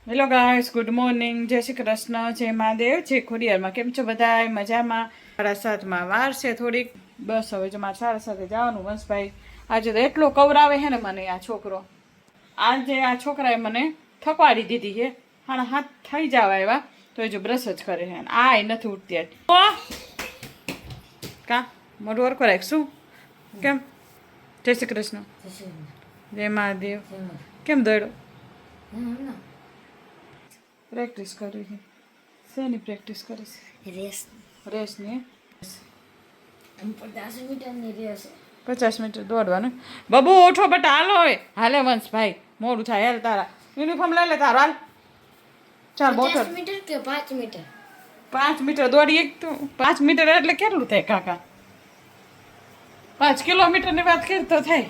Hello guys, good morning, જય શ્રી કૃષ્ણ, જય મહાદેવ, જય ખોડિયારમાં. કેમ છો બધાય? મજામાં? 7:30 વાર છે થોડીક, બસ હવે જો મારે 7:30 જવાનું. વંશભાઈ આજે તો એટલો કવરાવે છે ને મને આ છોકરો. આજે આ છોકરાએ મને થકવાડી દીધી છે. હાથ થઈ જવા એવા તો એ જો બ્રશ જ કરે છે. આ નથી ઉઠતી કા મોઢું ઓરખો રાખ. શું કેમ? જય શ્રી કૃષ્ણ, જય મહાદેવ. કેમ દોડ્યો? પ્રેક્ટિસ કરી છે. શેની પ્રેક્ટિસ કરી છે? રેસની. 50 મીટર દોડવાનું. બબુ ઉઠો બટા, હાલો હવે. હાલે વંશભાઈ, મોડું થાય. હાલ તારા યુનિફોર્મ લઈ લે તારો. હાલ ચાલ બોટલ. 50 મીટર કે 5 મીટર? 5 મીટર દોડી એક તું. 5 મીટર એટલે કેટલું થાય કાકા? 5 કિલોમીટરની વાત કરી તો થાય.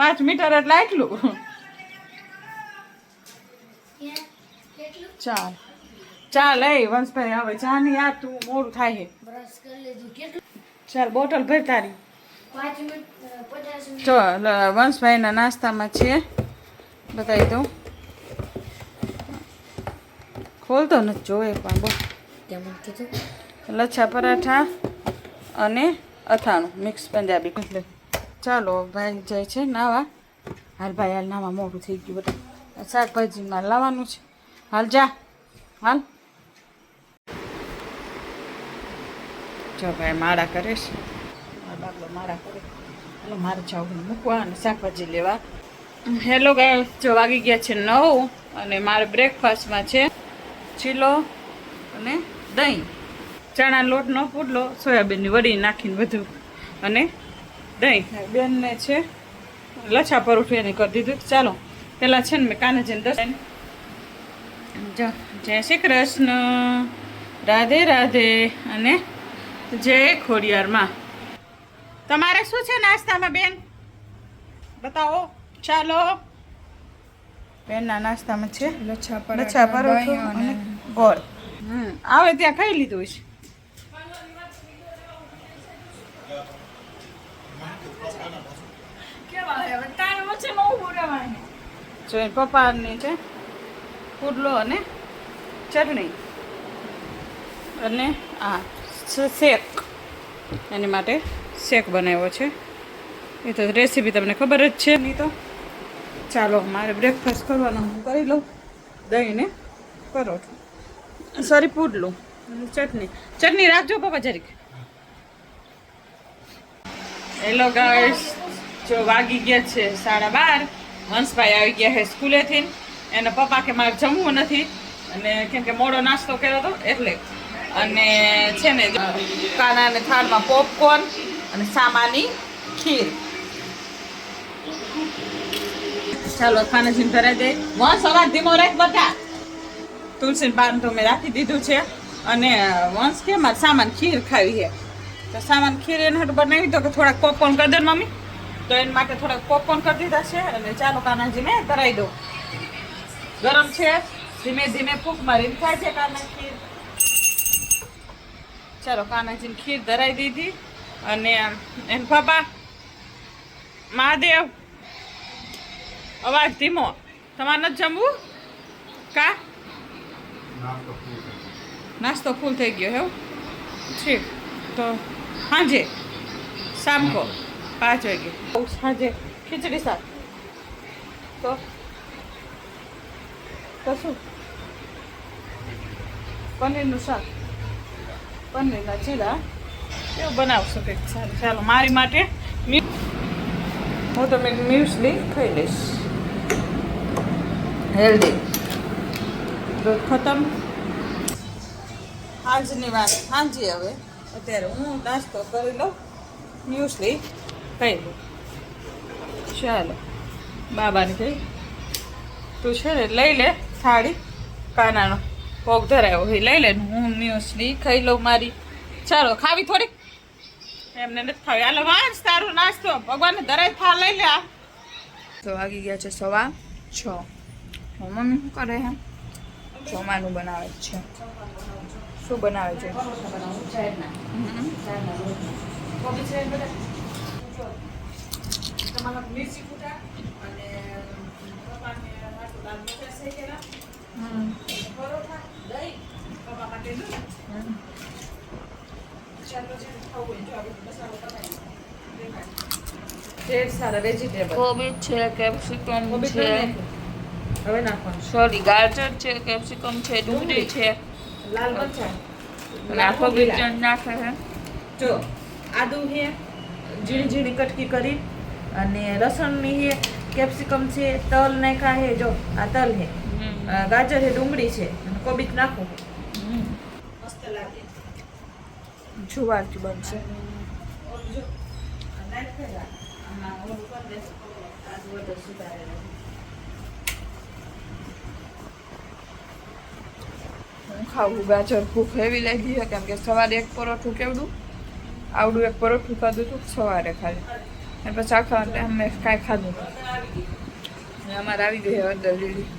5 મીટર એટલે આટલું. ચાલ ચાલ એ વંશભાઈ, હવે ચા ની યાર, તું મોડું થાય છે. બ્રશ કરી લીધું. કેટલું? ચાલ બોટલ ભર તારી. 5 મિનિટ 50 મિનિટ. જો વંશભાઈના નાસ્તામાં છે, બતાવી દઉં. ખોલતો નથી જોવે પણ બહુ. કેમ કીધું? લચ્છા પરાઠા અને અથાણું મિક્સ પંજાબી. ચાલો ભાઈ જાય છે નાવા. હાલ ભાઈ હાલ, નાવા મોડું થઈ ગયું બધા. શાકભાજીમાં લાવવાનું છે. હાલ જા, હાલ. જો ભાઈ માળા કરે છે. બાબલો માળા કરે. હાલો મારે જાવું મૂકવા અને શાકભાજી લેવા. હેલો ગાય, જો વાગી ગયા છે 9 અને મારે બ્રેકફાસ્ટમાં છે ચીલો અને દહીં, ચણા લોટનો પુડલો, સોયાબીનની વડી નાખીને બધું, અને દહીં. બેનને છે લચ્છા પરોઠું એને કરી દીધું. ચાલો પેલા છે ને મેં કાનાજીને દર્શન. જો જય શ્રી કૃષ્ણ, રાધે રાધે અને જય ખોડિયારમાં. તમારે શું છે નાસ્તામાં બેન? બતાવો. ચાલો બેનના નાસ્તામાં છે લચ્છા પરોઠું અને ગોળ. આવે ત્યાં ખાઈ લીધું છે. જો પપ્પાની છે પુડલો અને ચટણી અને આ શેક, એની માટે શેક બનાવ્યો છે. એ તો રેસીપી તમને ખબર જ છે નહીં તો. ચાલો મારે બ્રેકફાસ્ટ કરવાનો, હું કરી લઉં. દહીં ને પરોઠું, સોરી પુડલું, ચટણી રાખજો પપ્પા જરીક. હેલો ગાઈસ, જો વાગી ગયા છે 12:30. વંશભાઈ આવી ગયા છે સ્કૂલેથી. એના પપ્પા કે મારે જમવું નથી, અને કેમ કે મોડો નાસ્તો કર્યો હતો એટલે. અને છે ને કાનાને થાળમાં પોપકોર્ન અને સામાની ખીર. ચાલો કાનાજીને ધરાઈ દે. વંશ અવાજ ધીમો રાખ બધા. તુલસી પાન તો મેં રાખી દીધું છે. અને વંશ કે મારે સામાન ખીર ખાવી છે, તો સામાન ખીર એને હાટું બનાવી તો કે થોડાક પોપકોર્ન કરી દે મમ્મી. તો એના માટે થોડાક પોપકોર્ન કરી દીધા છે. અને ચાલો કાનાજીને ધરાઈ દો. ગરમ છે, ધીમે ધીમે ફૂંક મારીને ખાય છે કાના ખીર. ચાલો કાનાજીને ખીર ધરાઈ દીધી. અને એન પપ્પા મહાદેવ, અવાજ ધીમો. તમારે નથી જમવું કા? નાસ્તો ફૂલ થઈ ગયો એવું ઠીક. તો સાંજે શામકો 5 વાગે સાંજે ખીચડી શાક. તો શું? પનીરનું શાક, પનીરના ચીલા એવું બનાવશો કંઈક સારું. ચાલો મારી માટે હું તો મ્યુસલી ખાઈ લઈશ, હેલ્ધી. દૂધ ખતમ. સાંજની વાત સાંજે. હવે અત્યારે હું નાસ્તો કરી લઉં, મ્યુસલી ખાઈ લઉં. ચાલો બાબાને કહી તું છે ને લઈ લે થાળી, કાનાનો પગ ધરાયો હોય લઈ લે. હું મ્યુસલી ખાઈ લઉં મારી. ચાલો ખાવી થોડીક, એમને નથી ખાવી. હાલો વાંચ તારું નાસ્તો, ભગવાનને ધરાય થા લઈ લે. તો વાગી ગયા છે 6:15. મમ્મી શું કરે છે? જમવાનું બનાવે છે. શું બનાવે છે? મિર્ચી ફૂટા અને પપ્પાને લાલ મરચાં શેકેલા પરોઠા દહીં કપા માટે ઢેર સારા વેજીટેબલ કોબીજ છે, કેપ્સિકમ છે, હવે નાખવાનું સોરી ગાજર છે, કેપ્સિકમ છે, ડુંગળી છે, લાલ મરચાં અને આખો બીજ નાખે છે. જો આદુ છે ઝીણી ઝીણી કટકી કરી અને લસણની છે, કેપ્સિકમ છે, તલ નાખ્યા છે. જો આ તલ છે, ગાજર છે, ડુંગળી છે અને કોબીજ નાખો. મસ્ત લાગે. જુવારથી બનશે. ઓલું જો આ નાખેલા આમાં ઓલું કરી દેશે આદુ વધુ સુધારેલા. હું ખાવું ગાજર ભૂખ એવી લાગી છે કેમ કે સવારે એક પરોઠું કેવડું આવડું એક પરોઠું ખાધું હતું સવારે ખાલી અને પછી આખા અમે કાંઈ ખાધું નહીં. અને અમારે આવી ગઈ હળદર લીલી.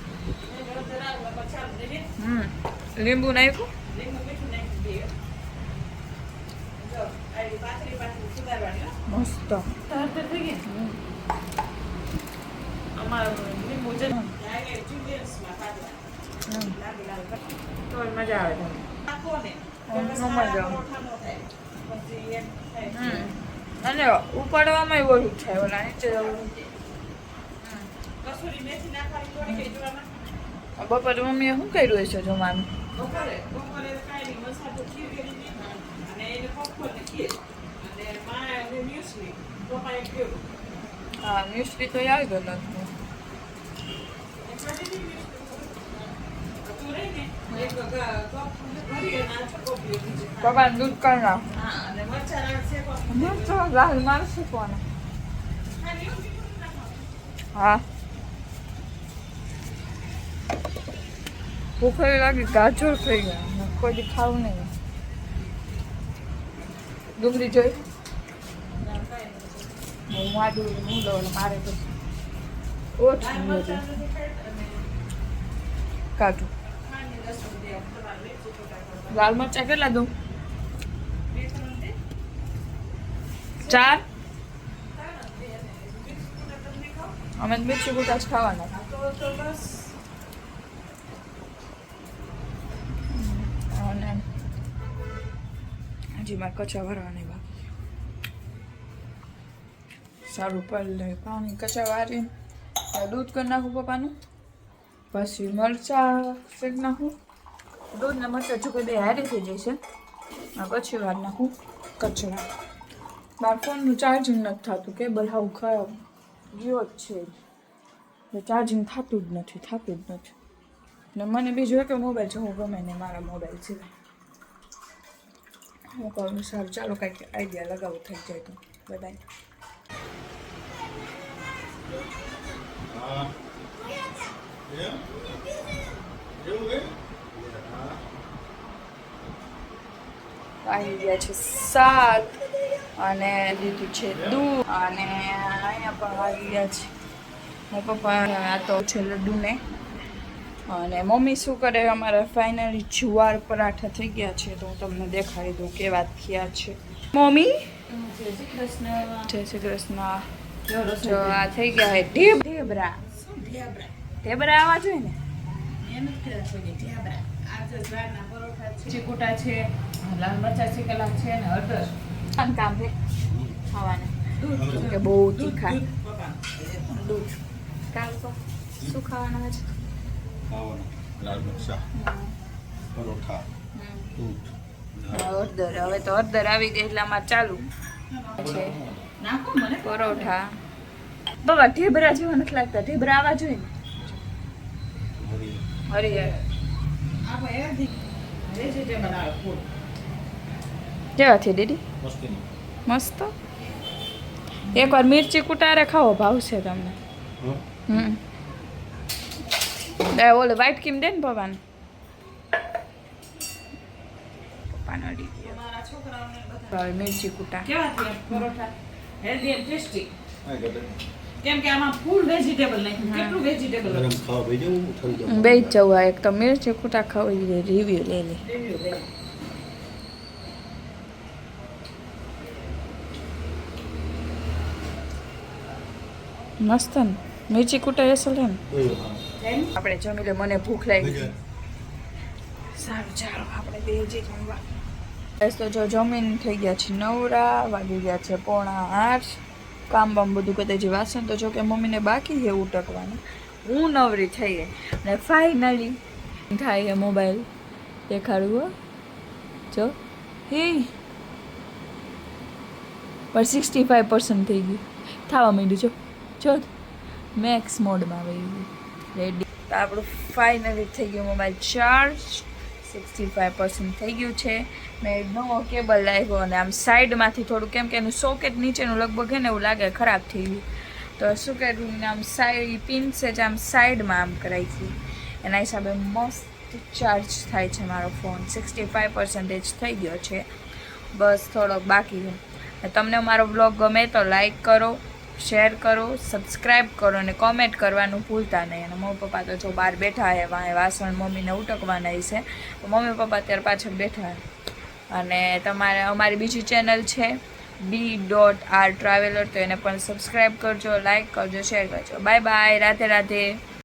લીંબુ નાખ્યું. લીંબુ મીઠું નાખી દઈએ. જો આવી પાતળી પાતળી સુધારવાની. મસ્ત. હળદર થઈ ગઈ. અમારું લીંબુ છે ને જુલિયન્સમાં પાતળા લાગી લાલ તો મજા આવે તમને. નાખો ને મજા આવે. પરોઠા નો થાય પછી એક થાય. અને ઉપાડવામાં ઓલું થાય ઓલા નીચે કસૂરી મેથી નાખવાની થોડી કઈ જોવામાં. બપોરે મમ્મીએ શું કર્યું છે જમવાનું? બપોરે કાંઈ નહીં મસાલો ખીર કરી દીધી અને એને પોપકોર્ન ને ખીર અને માએ અને મ્યુસલી પપ્પાએ કર્યું. હા મ્યુસલી તો આવી ગયો નથી. તું રહી ને એક કપ ભરી અને આ છકો પીઓ બીજે. પપ્પાને દૂધ કરી નાખ. હા અને મરચાં રાખ શેકો. મસ્ત લાલ મારે શીખવાનું. હા ભૂખ એવી લાગી ગાજર થઈ ગયા કોઈ દી ખાવું નહીં. ડુંગળી જોઈ હું આડું હું લઉં મારે તો ઓછું બધું કાઢું. લાલ મરચાં કેટલા દઉં? 4. અમે મિર્ચી ગુટા જ ખાવાના. અને હજી મારે કચા ભરવાની બાકી. સારું પલ્લે પાણી કચા વારી દૂધ કરી નાખું પપ્પાનું. પછી મરચાં શેક નાખું. દૂધ ને મરચાં જો બે હારી થઈ જશે પછી વાર નાખું કચરા. મારા ફોનનું ચાર્જિંગ નથી થતું. કેબલ હાવ ખરાબ ગયો જ છે એટલે ચાર્જિંગ થતું જ નથી. ને મને બીજું એક મોબાઈલ છે હું ગમે ને મારા મોબાઈલ સિવાય હું કહું સારું ચાલો કાંઈક આઈડિયા લગાવું થઈ જાય તો બધાય. આવી ગયા છે શાક અને લીધું છે દૂધ અને અહીંયા પણ આવી ગયા છે મારા પપ્પા. આ તો છે લડ્ડુને અને મમ્મી શું કરે અમારા ફાઇનલી જુવાર પરાઠા થઈ ગયા છે તો હું તમને દેખાડી દઉં કેવા થયા છે. મમ્મી જય શ્રી કૃષ્ણ. જો આ થઈ ગયા છે ઢેબરા. ઢેબરા આવવા જોઈએ ને. ચીકુટા છે લાલ મરચાં શેકેલા છે ને હળદર કામ છે ખાવાના કે બહુ તીખા દૂધ. કાલ તો શું ખાવાના છે? લાલ મરચાં, પરોઠા, દૂધ. હળદર. હવે તો હળદર આવી ગઈ એટલે આમાં ચાલુ છે નાખો મને પરોઠા. બાબા ઢેબરા જેવા નથી લાગતા. ઢેબરા આવવા જોઈએ ને. હરિયાળ આપણે હેલ્ધી વેજીટેબલ આવે ફૂડ. કેવા છે દીદી? મસ્તીની. મસ્ત. એકવાર મિરચી કુટારે ખાવો ભાવશે તમને. ઓલે વ્હાઈટ ક્રીમ દે ને પપ્પાને. પપ્પાને અડી ગયો. મારા છોકરાઓને બધા ભાવે મિરચી કુટા. કેવા થયા પરોઠા હેલ્ધી એન્ડ ટેસ્ટી. હા, ગમે. કેમ કે આમાં ફૂલ વેજીટેબલ નાખ્યું. કેટલું વેજીટેબલ ગરમ ખાવા ભાઈ જવું થઈ જવું. બે જ જવા એક તો મિરચી કુટા ખાવી રિવ્યુ લઈ લે. મસ્ત ને મિરચી કુટા એસલ હે ને. આપણે જમી લે, મને ભૂખ લાગી. બીજે સારું ચાલો આપણે બે જે જમવા. બસ તો જો જમીન થઈ ગયા છે નવરા, વાગી ગયા છે 7:45. કામ બામ બધું કદાચ વાસણ તો જો કે મમ્મીને બાકી છે ઉટકવાનું. હું નવરી થઈ ગઈ ને ફાઇનલી થાય છે મોબાઈલ દેખાડવું હો. જો હે પર 65% થઈ ગયું, થવા માંડ્યું. જો મેક્સ મોડમાં આવી ગયું. રેડી તો આપણું ફાઇનલી થઈ ગયું મોબાઈલ ચાર્જ. 65% થઈ ગયું છે. મેં નવો કેબલ લાવ્યો અને આમ સાઈડમાંથી થોડું, કેમ કે એનું સોકેટ નીચેનું લગભગ છે ને એવું લાગે ખરાબ થઈ ગયું, તો શું કર્યું આમ સાઈડ પિન છે જ આમ સાઈડમાં આમ કરાવી હતી. એના હિસાબે મસ્ત ચાર્જ થાય છે મારો ફોન. 65% થઈ ગયો છે, બસ થોડોક બાકી છે. તમને મારો બ્લોગ ગમે તો લાઈક કરો, શેર કરો, સબસ્ક્રાઈબ કરો અને કોમેન્ટ કરવાનું ભૂલતા નહીં. અને મમ્મી પપ્પા તો જો બહાર બેઠા છે, વાસણ મમ્મીને ઉટકવાના છે, તો મમ્મી પપ્પા અત્યારે પાછળ બેઠા છે. અને તમારે અમારી બીજી ચેનલ છે B.R ટ્રાવેલર, તો એને પણ સબસ્ક્રાઈબ કરજો, લાઈક કરજો, શેર કરજો. Bye bye, Radhe Radhe.